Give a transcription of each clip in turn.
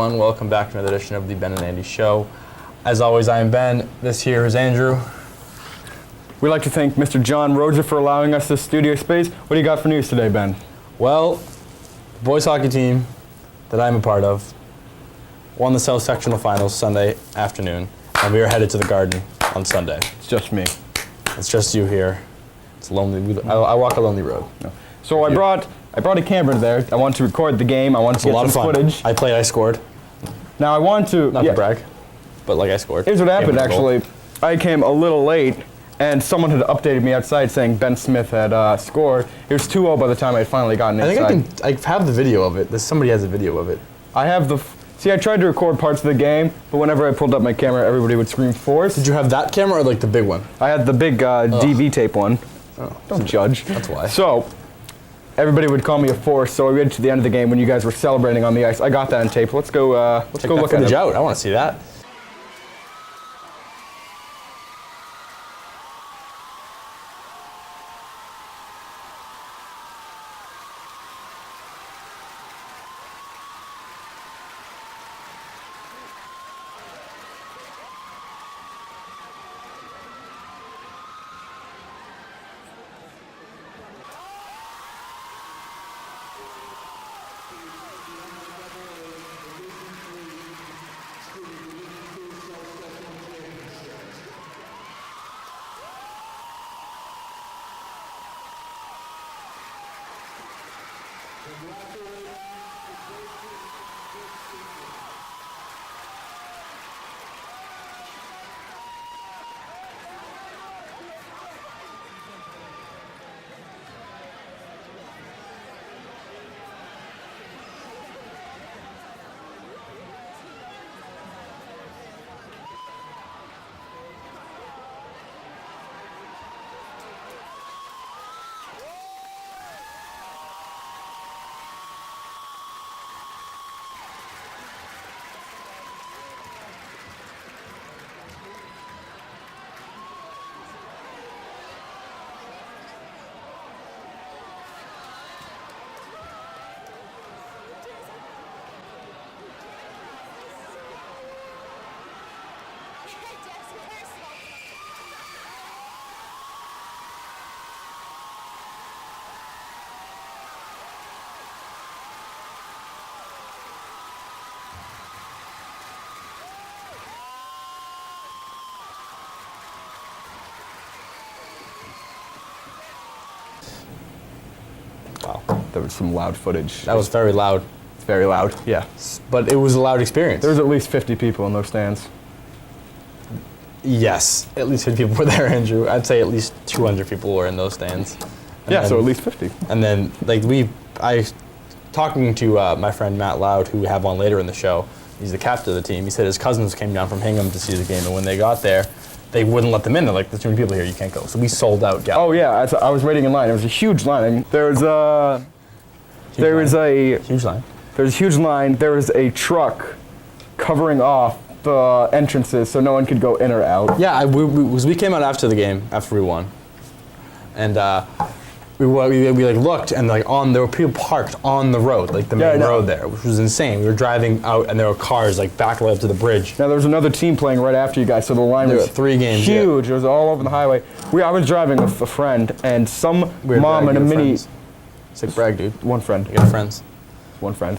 everyone. Welcome back to another edition of the Ben and Andy Show. As always, I am Ben. This here is Andrew. We'd like to thank Mr. John Roger for allowing us this studio space. What do you got for news today, Ben? Well, the boys hockey team that I'm a part of won the South Sectional Finals Sunday afternoon, and we are headed to the Garden on Sunday. It's just me. It's just you here. It's lonely. I walk a lonely road. No. So I brought a camera there. I want to record the game. I want to get some footage. I played. I scored. Now I want to not to brag, but like I scored. Here's what happened. Actually, I came a little late, and someone had updated me outside saying Ben Smith had scored. It was 2-0 by the time I had finally gotten inside. I think I have the video of it. Somebody has a video of it. I have the. See, I tried to record parts of the game, but whenever I pulled up my camera, everybody would scream force. Did you have that camera or like the big one? I had the big DV tape one. Oh, don't judge. That's why. So. Everybody would call me a force, so I waited to the end of the game when you guys were celebrating on the ice. I got that on tape. Let's go. Let's go look at it. I want to see that. Wow. There was some loud footage. That was very loud. Very loud, yeah. But it was a loud experience. There was at least 50 people in those stands. Yes, at least 50 people were there, Andrew. I'd say at least 200 people were in those stands. So at least 50. And then, talking to my friend Matt Loud, who we have on later in the show, he's the captain of the team. He said his cousins came down from Hingham to see the game, and when they got there, they wouldn't let them in. They're like, there's too many people here, you can't go. So we sold out. Oh yeah, I was waiting in line. It was a huge line. I mean, there was a huge line. There was a truck covering off the entrances so no one could go in or out. Yeah, we came out after the game, after we won, and we looked, and there were people parked on the road, like the main road there, which was insane. We were driving out, and there were cars back way up to the bridge. Now there was another team playing right after you guys, so the line was 3 games, huge. Yeah. It was all over the highway. I was driving with a friend, and some mom in a mini. Sick brag, dude. One friend. You got friends. One friend.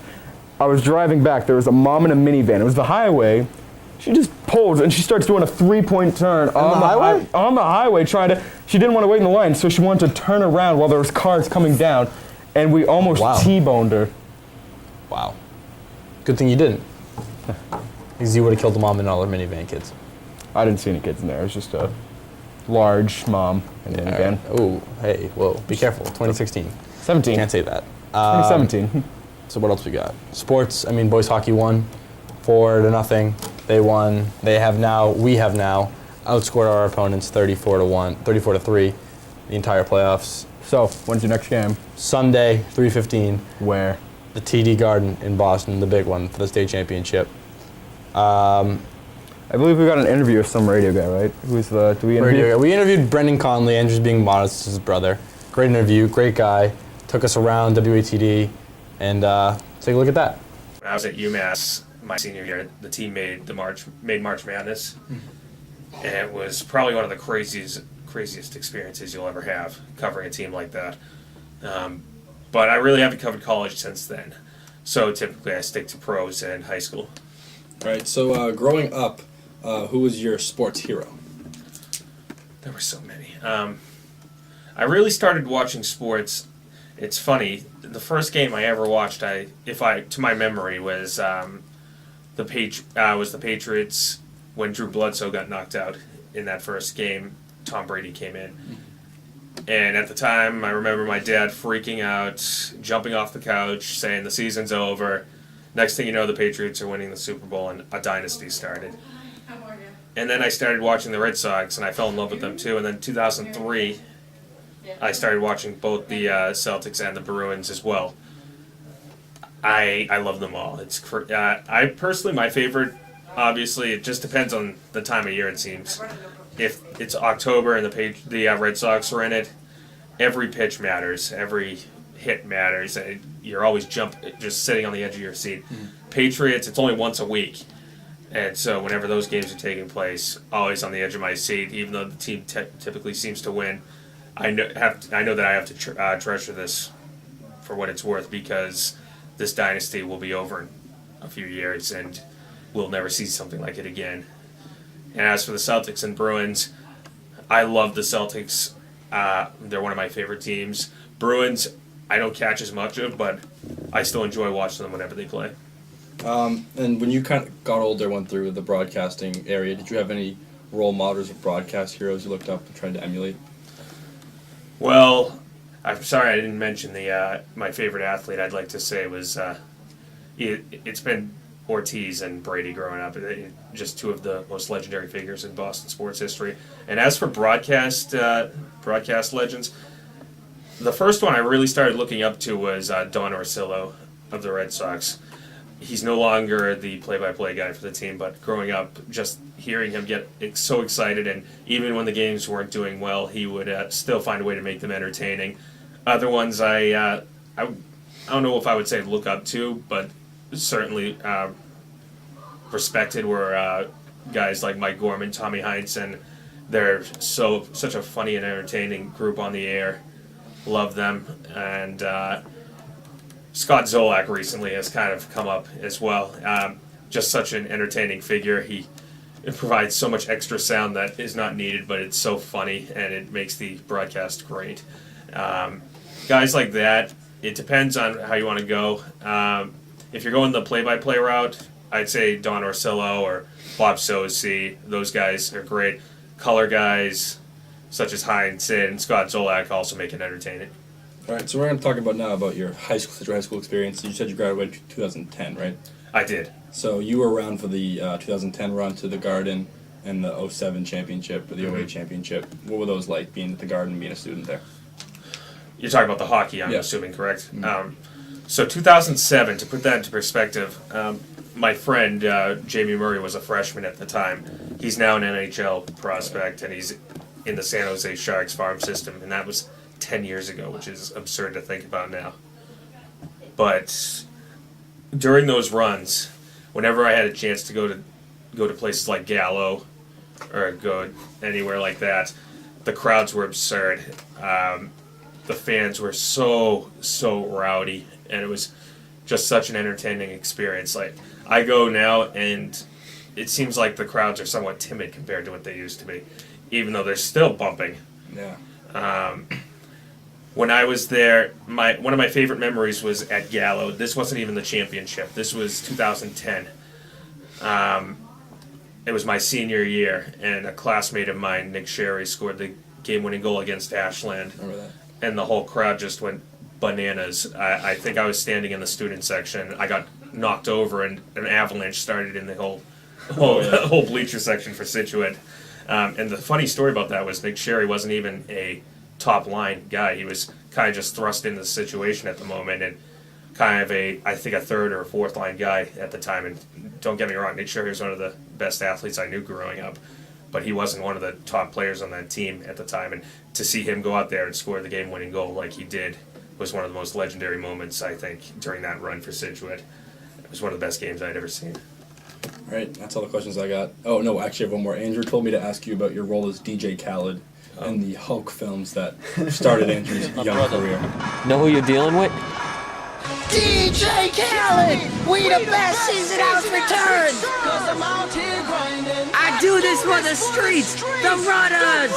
I was driving back. There was a mom in a minivan. It was the highway. She just pulls and she starts doing a 3-point turn on the highway, she didn't want to wait in the line, so she wanted to turn around while there was cars coming down, and we almost T-boned her. Wow. Good thing you didn't. Because you would have killed the mom and all her minivan kids. I didn't see any kids in there. It was just a large mom in a minivan. Oh, hey, whoa. Be careful. 2016. 17. Can't say that. 2017. So what else we got? Sports. I mean, boys hockey won 4-0. They won. We have now outscored our opponents 34-3 the entire playoffs. So, when's your next game? Sunday, 3:15. Where? The TD Garden in Boston, the big one for the state championship. I believe we got an interview with some radio guy, right? Do we interview? We interviewed Brendan Conley. Andrew's being modest, his brother. Great interview, great guy. Took us around WATD, and take a look at that. I was at UMass my senior year, the team made March Madness, and it was probably one of the craziest experiences you'll ever have covering a team like that. But I really haven't covered college since then, so typically I stick to pros and high school. All right. So growing up, who was your sports hero? There were so many. I really started watching sports. It's funny. The first game I ever watched, to my memory, was the Patriots when Drew Bledsoe got knocked out in that first game. Tom Brady came in, and at the time, I remember my dad freaking out, jumping off the couch, saying the season's over. Next thing you know, the Patriots are winning the Super Bowl, and a dynasty started. And then I started watching the Red Sox, and I fell in love with them too. And then 2003, I started watching both the Celtics and the Bruins as well. I love them all. I personally, my favorite, obviously, it just depends on the time of year, it seems. If it's October and the Red Sox are in it, every pitch matters, every hit matters. And you're always just sitting on the edge of your seat. Patriots, it's only once a week. And so whenever those games are taking place, always on the edge of my seat, even though the team typically seems to win, I know that I have to treasure this for what it's worth, because this dynasty will be over in a few years and we'll never see something like it again. And as for the Celtics and Bruins, I love the Celtics. They're one of my favorite teams. Bruins, I don't catch as much of, but I still enjoy watching them whenever they play. And when you kind of got older, went through the broadcasting area, did you have any role models of broadcast heroes you looked up and tried to emulate? Well, I'm sorry I didn't mention my favorite athlete. I'd like to say was it's been Ortiz and Brady growing up. Just two of the most legendary figures in Boston sports history. And as for broadcast legends, the first one I really started looking up to was Don Orsillo of the Red Sox. He's no longer the play-by-play guy for the team, but growing up, just hearing him get so excited, and even when the games weren't doing well, he would still find a way to make them entertaining. Other ones I don't know if I would say look up to, but certainly respected were guys like Mike Gorman, Tommy Heinsohn. They're such a funny and entertaining group on the air. Love them. And Scott Zolak recently has kind of come up as well. Just such an entertaining figure. He provides so much extra sound that is not needed, but it's so funny and it makes the broadcast great. Guys like that, it depends on how you want to go. If you're going the play-by-play route, I'd say Don Orsillo or Bob Sosey. Those guys are great. Color guys such as Heinsohn and Scott Zolak also make it entertaining. All right, so we're going to talk about your high school experience. You said you graduated in 2010, right? I did. So you were around for the 2010 run to the Garden and the 07 championship or the 08 championship. What were those like, being at the Garden and being a student there? You're talking about the hockey, I'm assuming, correct? Mm-hmm. So 2007, to put that into perspective, my friend Jamie Murray was a freshman at the time. He's now an NHL prospect, and he's in the San Jose Sharks farm system, and that was 10 years ago, which is absurd to think about now. But during those runs, whenever I had a chance to go to places like Gallo or go anywhere like that, the crowds were absurd. The fans were so rowdy, and it was just such an entertaining experience. Like, I go now, and it seems like the crowds are somewhat timid compared to what they used to be, even though they're still bumping. Yeah. When I was there, one of my favorite memories was at Gallo. This wasn't even the championship. This was 2010. It was my senior year, and a classmate of mine, Nick Sherry, scored the game-winning goal against Ashland. Remember that? And the whole crowd just went bananas. I think I was standing in the student section. I got knocked over, and an avalanche started in the whole bleacher section for Scituate. And the funny story about that was Nick Sherry wasn't even a top-line guy. He was kind of just thrust into the situation at the moment, and kind of I think a third or fourth line guy at the time. And don't get me wrong, Nick Sherry was one of the best athletes I knew growing up, but he wasn't one of the top players on that team at the time. And to see him go out there and score the game-winning goal like he did was one of the most legendary moments, I think, during that run for Scituate. It was one of the best games I'd ever seen. All right, that's all the questions I got. Oh, no, actually I have one more. Andrew told me to ask you about your role as DJ Khaled in the Hulk films that started Andrew's young career. Know who you're dealing with? DJ Khaled, we the best season house return. I do this for the streets, the runners.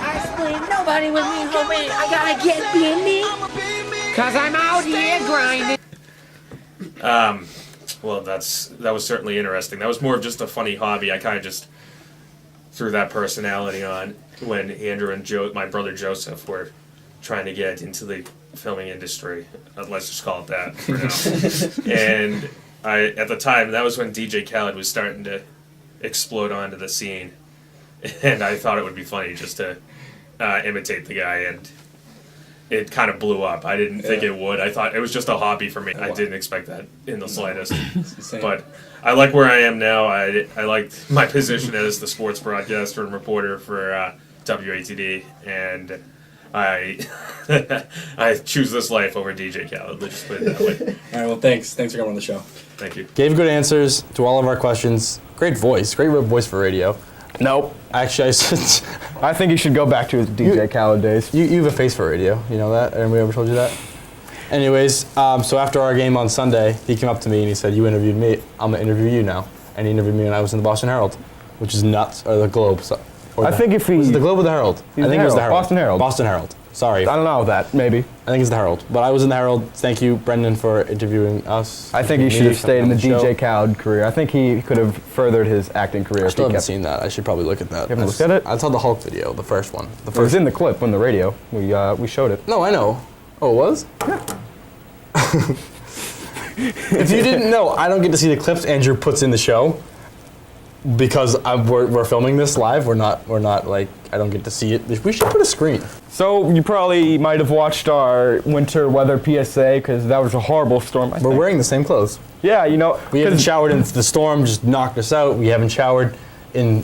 I explain, nobody with me, homie. I gotta get me, cause I'm out here grinding. Well, that was certainly interesting. That was more of just a funny hobby. I kind of just threw that personality on when Andrew and my brother Joseph were trying to get into the filming industry. Let's just call it that for now. And at the time, that was when DJ Khaled was starting to explode onto the scene. And I thought it would be funny just to imitate the guy, and it kind of blew up. I didn't think it would. I thought it was just a hobby for me. I didn't expect that in the slightest. But I like where I am now. I like my position as the sports broadcaster and reporter for WATD, and I I choose this life over DJ Khaled. Let's just put it that way. All right, well, thanks. Thanks for coming on the show. Thank you. Gave good answers to all of our questions. Great voice for radio. Nope. Actually, I think he should go back to his DJ Khaled days. you have a face for radio. You know that? Anybody ever told you that? Anyways, so after our game on Sunday, he came up to me and he said, "You interviewed me. I'm gonna interview you now." And he interviewed me when I was in the Boston Herald, which is nuts, or the Globe. Was it the Globe or the Herald? I think it was the Herald. Boston Herald. Boston Herald. Sorry. I don't know that. Maybe. I think it's the Herald. But I was in the Herald. Thank you, Brendan, for interviewing us. I think he should have stayed in the DJ Khaled career. I think he could have furthered his acting career. I still haven't seen that. I should probably look at that. You haven't looked at it? I saw the Hulk video, the first one. It was in the clip on the radio. We showed it. No, I know. Oh, it was? Yeah. If you didn't know, I don't get to see the clips Andrew puts in the show because we're filming this live. We're not like, I don't get to see it. We should put a screen. So you probably might have watched our winter weather PSA because that was a horrible storm. We're wearing the same clothes. Yeah, you know. We haven't showered and the storm just knocked us out. We haven't showered in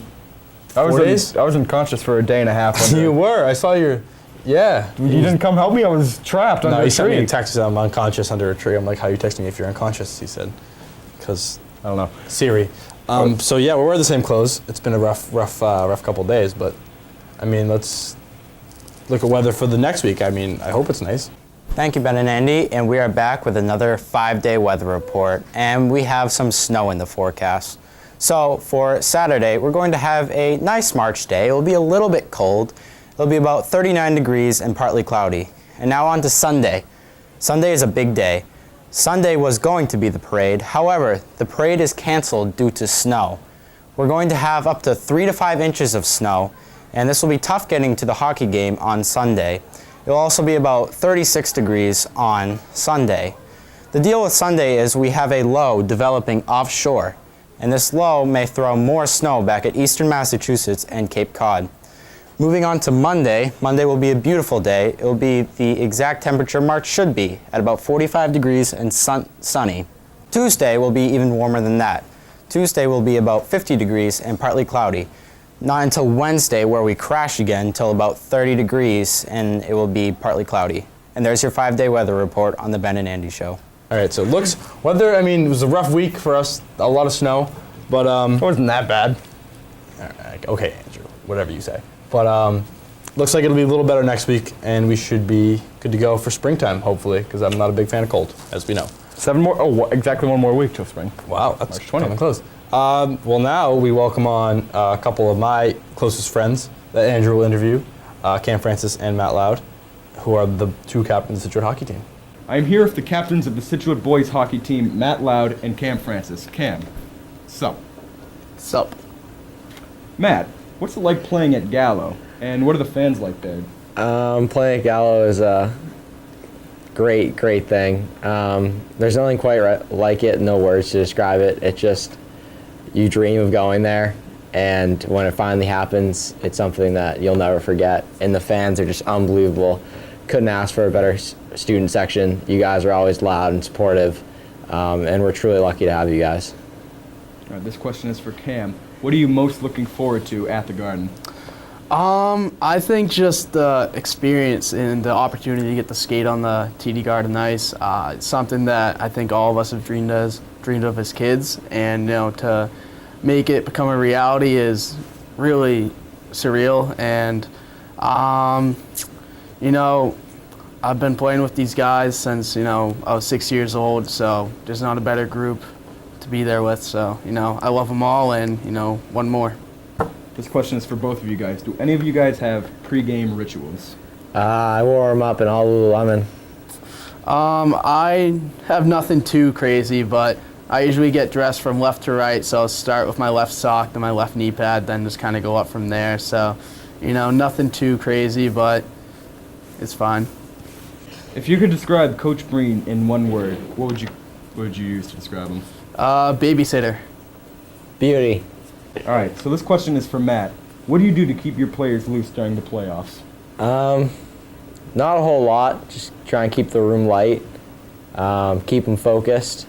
4 days. I was unconscious for a day and a half. You were. I saw your. Yeah. You didn't come help me? I was trapped under a tree. No, he sent me a text that I'm unconscious under a tree. I'm like, how are you texting me if you're unconscious? He said. Because, I don't know. Siri. So yeah, we're wearing the same clothes. It's been a rough couple of days, but I mean, let's look at weather for the next week. I mean, I hope it's nice. Thank you, Ben and Andy, and we are back with another 5-day weather report, and we have some snow in the forecast. So for Saturday, we're going to have a nice March day. It will be a little bit cold. It'll be about 39 degrees and partly cloudy. And now on to Sunday. Sunday is a big day. Sunday was going to be the parade. However, the parade is canceled due to snow. We're going to have up to 3 to 5 inches of snow, and this will be tough getting to the hockey game on Sunday. It will also be about 36 degrees on Sunday. The deal with Sunday is we have a low developing offshore, and this low may throw more snow back at eastern Massachusetts and Cape Cod. Moving on to Monday, Monday will be a beautiful day. It will be the exact temperature March should be, at about 45 degrees and sunny. Tuesday will be even warmer than that. Tuesday will be about 50 degrees and partly cloudy. Not until Wednesday, where we crash again, until about 30 degrees, and it will be partly cloudy. And there's your 5-day weather report on the Ben and Andy Show. All right, so weather, I mean, it was a rough week for us, a lot of snow, but it wasn't that bad. Okay, Andrew, whatever you say. But looks like it'll be a little better next week, and we should be good to go for springtime, hopefully, because I'm not a big fan of cold, as we know. Exactly 1 more week till spring. Wow, that's coming close. Well, now we welcome on a couple of my closest friends that Andrew will interview, Cam Francis and Matt Loud, who are the 2 captains of the Scituate hockey team. I am here with the captains of the Scituate boys hockey team, Matt Loud and Cam Francis. Cam, sup? Sup? Matt, what's it like playing at Gallo, and what are the fans like there? Playing at Gallo is a great thing. There's nothing quite like it, no words to describe it. It's just, you dream of going there, and when it finally happens, it's something that you'll never forget. And the fans are just unbelievable. Couldn't ask for a better student section. You guys are always loud and supportive, and we're truly lucky to have you guys. All right, this question is for Cam. What are you most looking forward to at the Garden? I think just the experience and the opportunity to get to skate on the TD Garden ice, it's something that I think all of us have dreamed of as kids, and to make it become a reality is really surreal. And I've been playing with these guys since I was 6 years old, so there's not a better group to be there with. So I love them all, and one more. This question is for both of you guys. Do any of you guys have pre-game rituals? I wore them up in all Lululemon. I have nothing too crazy, but I usually get dressed from left to right, so I'll start with my left sock, then my left knee pad, then just kind of go up from there. So, nothing too crazy, but it's fine. If you could describe Coach Breen in one word, what would you use to describe him? Babysitter. Beauty. All right, so this question is for Matt. What do you do to keep your players loose during the playoffs? Not a whole lot. Just try and keep the room light. Keep them focused.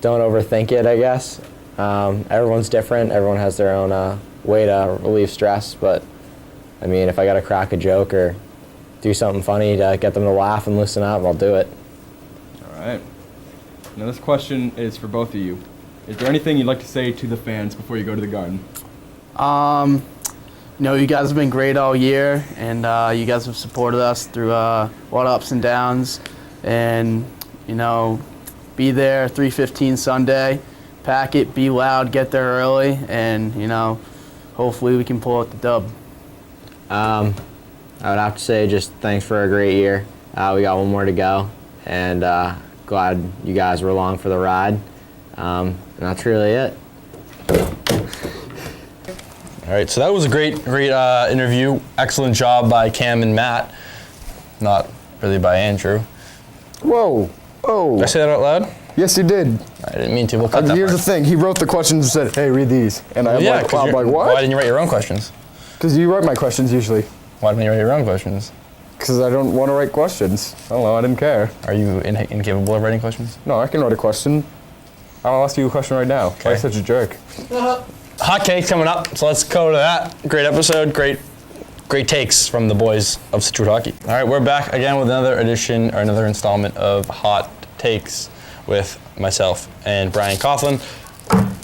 Don't overthink it, I guess. Everyone's different. Everyone has their own way to relieve stress. But, if I got to crack a joke or do something funny to get them to laugh and loosen up, I'll do it. All right. Now this question is for both of you. Is there anything you'd like to say to the fans before you go to the Garden? You guys have been great all year, and you guys have supported us through a lot of ups and downs. And, be there 3:15 Sunday, pack it, be loud, get there early, and, hopefully we can pull out the dub. I would have to say just thanks for a great year. We got one more to go, and glad you guys were along for the ride. And that's really it. All right, so that was a great interview. Excellent job by Cam and Matt. Not really by Andrew. Whoa. Oh. Did I say that out loud? Yes, you did. I didn't mean to. We'll cut that Here's part. the thing. He wrote the questions and said, hey, read these. And I'm Yeah, like, 'cause what? why didn't you write your own questions? Because you write my questions usually. Why didn't you write your own questions? Because I don't want to write questions. I don't know. I didn't care. Are you incapable of writing questions? No, I can write a question. I'll ask you a question right now. Why are you such a jerk? Hot cake coming up, so let's go to that. Great episode, great takes from the boys of Scituate Hockey. All right, we're back again with another edition or another installment of Hot Takes with myself and Brian Coughlin.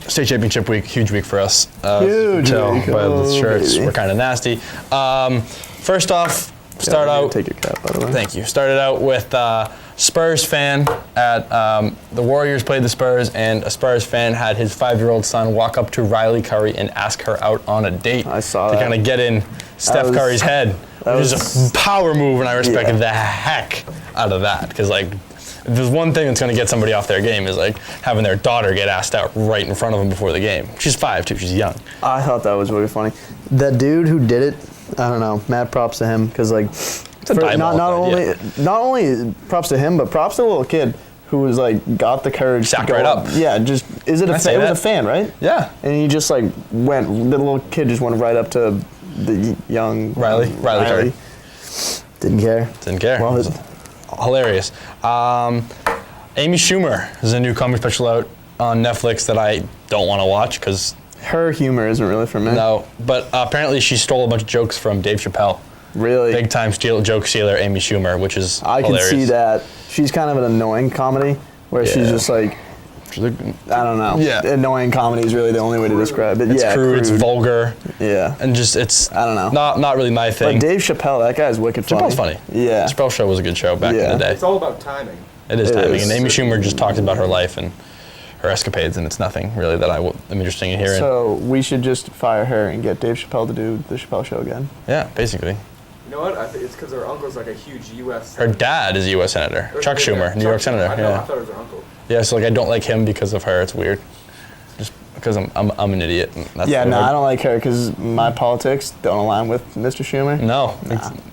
State championship week, huge week for us. Huge tell week. by the shirts, Baby. we're kind of nasty. First off, start out. Take your cap, by the way. Thank you. Started out with Spurs fan at the Warriors played the Spurs, and a Spurs fan had his 5-year-old son walk up to Riley Curry and ask her out on a date. I saw to that. kind of get in Steph Curry's head, which is a power move, and I respect the heck out of that, because if there's one thing that's going to get somebody off their game is having their daughter get asked out right in front of them before the game. She's 5 too. She's young. I thought that was really funny. The dude who did it, I don't know, mad props to him, because not only props to him, but props to the little kid who was got the courage Stacked to go right up. Yeah, just it was a fan, right? Yeah. And he just went. The little kid just went right up to the young Riley Curry. Didn't care. Didn't care. Well, It was hilarious. Amy Schumer is a new comedy special out on Netflix that I don't want to watch because her humor isn't really for me. no. But apparently she stole a bunch of jokes from Dave Chappelle. Really? Big time joke stealer Amy Schumer, which is I hilarious. can see that. She's kind of an annoying comedy where she's just I don't know. Yeah. Annoying comedy is really the only way to describe it. It's crude, it's vulgar, Yeah. and just it's I don't know. not really my thing. But Dave Chappelle, that guy's wicked funny. Chappelle's funny. Yeah. Chappelle's show was a good show back in the day. It's all about timing. It is It timing, is. and Amy Schumer just talked about her life and her escapades, and it's nothing really that I'm interested in hearing. So we should just fire her and get Dave Chappelle to do the Chappelle show again. Yeah, basically. You know what? I think it's because her uncle's a huge U.S. Her dad is a U.S. Senator, Chuck Schumer, New York Senator. I know, I Yeah, thought it was her uncle. yeah. So I don't like him because of her. It's weird, just because I'm an idiot. And that's Yeah, the no, word. I don't like her because my politics don't align with Mr. Schumer. No,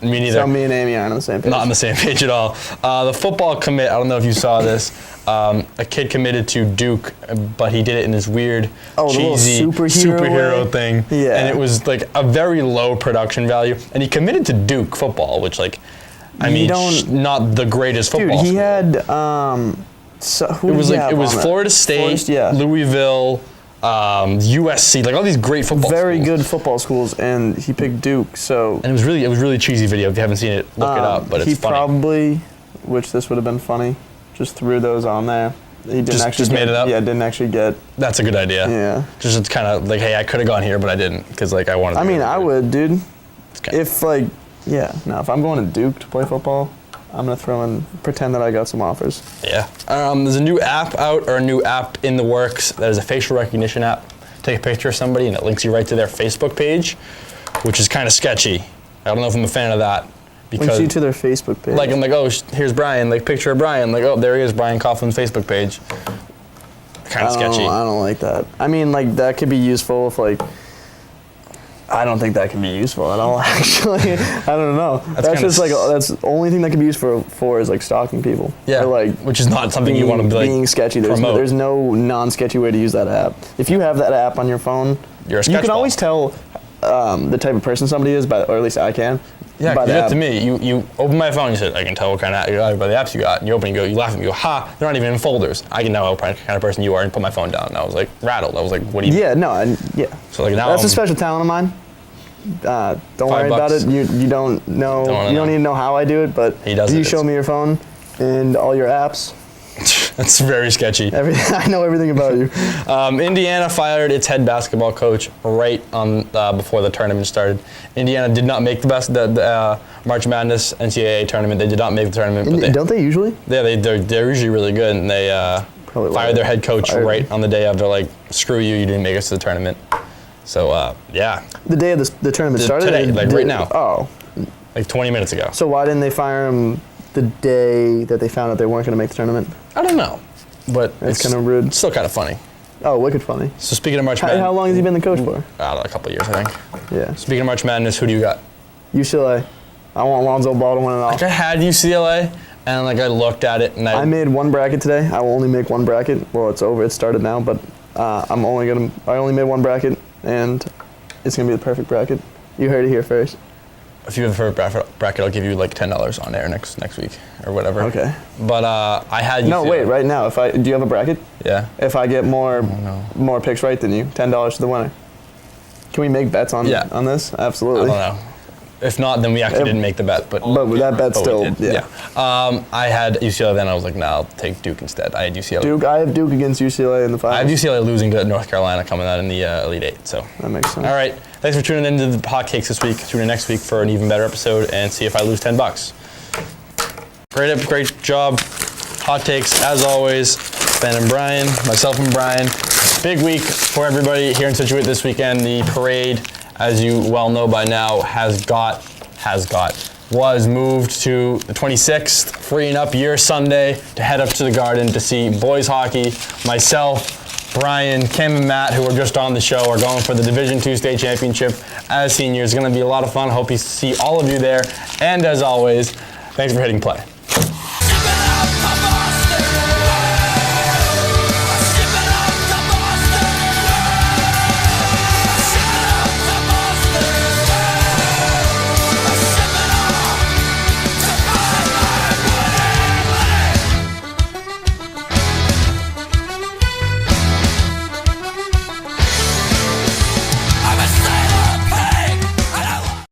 me neither. So me and Amy aren't on the same page. Not on the same page at all. The football commit, I don't know if you saw this. A kid committed to Duke, but he did it in this weird, the little cheesy superhero way? thing. Yeah. And it was a very low production value. And he committed to Duke football, which not the greatest Dude, football he school. had who It was did he have it was on that? Florida State, Forest, yeah. Louisville, USC, like all these great football Very schools. good football schools, and he picked Duke. So And it was really a cheesy video. If you haven't seen it, look it up. But he it's funny. probably, which this would have been funny, just threw those on there. He didn't Just- actually just get, made it up? Yeah, didn't actually get. That's a good idea. Yeah. Just kind of like, hey, I could have gone here, but I didn't because like I wanted. To I mean, go I there. would, dude. It's kinda- If like, yeah, no, if I'm going to Duke to play football, I'm gonna throw in, pretend that I got some offers. Yeah. There's a new app out, or a new app in the works. That is a facial recognition app. Take a picture of somebody and it links you right to their Facebook page, which is kind of sketchy. I don't know if I'm a fan of that. Links you to their Facebook page. Like I'm like, oh, here's Brian. Like picture of Brian. Like, oh, there he is, Brian Coughlin's Facebook page. Kind of sketchy. I don't like that. I mean, like that could be useful if like. I don't think that can be useful at all. Actually, I don't know. That's kinda just like that's the only thing that can be used for is like stalking people. Yeah. Or, like which is not something you want to be like being sketchy. promote. There's no non-sketchy way to use that app. If you have that app on your phone, You're a you can sketchball. always tell the type of person somebody is by, or at least I can. Yeah, by because the up to app. me, you open my phone, you said, I can tell what kind of by the apps you got, and you open, you laugh, and you go, ha, they're not even in folders. I can know what kind of person you are, and put my phone down. And I was like rattled. I was like, what do you? Yeah, no, yeah. So like now That's a I'm- special talent of mine. Don't worry about $5. it. You don't know. Don't wanna You don't know. need to know how I do it, but He does if you it, show it's- me your phone and all your apps, That's very sketchy. I know everything about you. Indiana fired its head basketball coach right on before the tournament started. Indiana did not make the March Madness NCAA tournament. They did not make the tournament. But Don't they usually? they're usually really good, and they Probably fired their head coach fired right him. on the day of. They're like, screw you, you didn't make us to the tournament. So yeah, The day of the tournament started? today, like right now. Oh. like 20 minutes ago. So why didn't they fire him the day that they found out they weren't going to make the tournament? I don't know, but That's kind of rude. It's still kind of funny. Oh, wicked funny. So speaking of March How Madness, long has he been the coach for? I don't know, a couple of years, I think. Yeah. Speaking of March Madness, who do you got? UCLA. I want Lonzo Ball to win it all. Like I had UCLA, and like I looked at it, and I made one bracket today. I will only make one bracket. Well, it's over. It started now, but I only made one bracket, and it's gonna be the perfect bracket. You heard it here first. if you have a favorite bracket, I'll give you like $10 on air next week or whatever. Okay. But I had UCLA. No, wait. Right now, do you have a bracket? Yeah. If I get more picks right than you, $10 to the winner. Can we make bets on this? I Absolutely. don't know. If not, then we actually didn't make the bet. But that bet's we still, did, yeah. I had UCLA then. I was like, nah, I'll take Duke instead. I had UCLA. Duke. I have Duke against UCLA in the finals. I have UCLA losing to North Carolina coming out in the Elite Eight. So That makes sense. all right. Thanks for tuning into the Hotcakes this week. Tune in next week for an even better episode and see if I lose $10. Great job. Hot takes as always. Ben and Brian, myself and Brian. Big week for everybody here in Scituate this weekend. The parade, as you well know by now, was moved to the 26th, freeing up your Sunday to head up to the Garden to see boys hockey. Myself, Brian, Kim, and Matt, who were just on the show, are going for the Division II state championship as seniors. It's going to be a lot of fun. Hope to see all of you there. And as always, thanks for hitting play.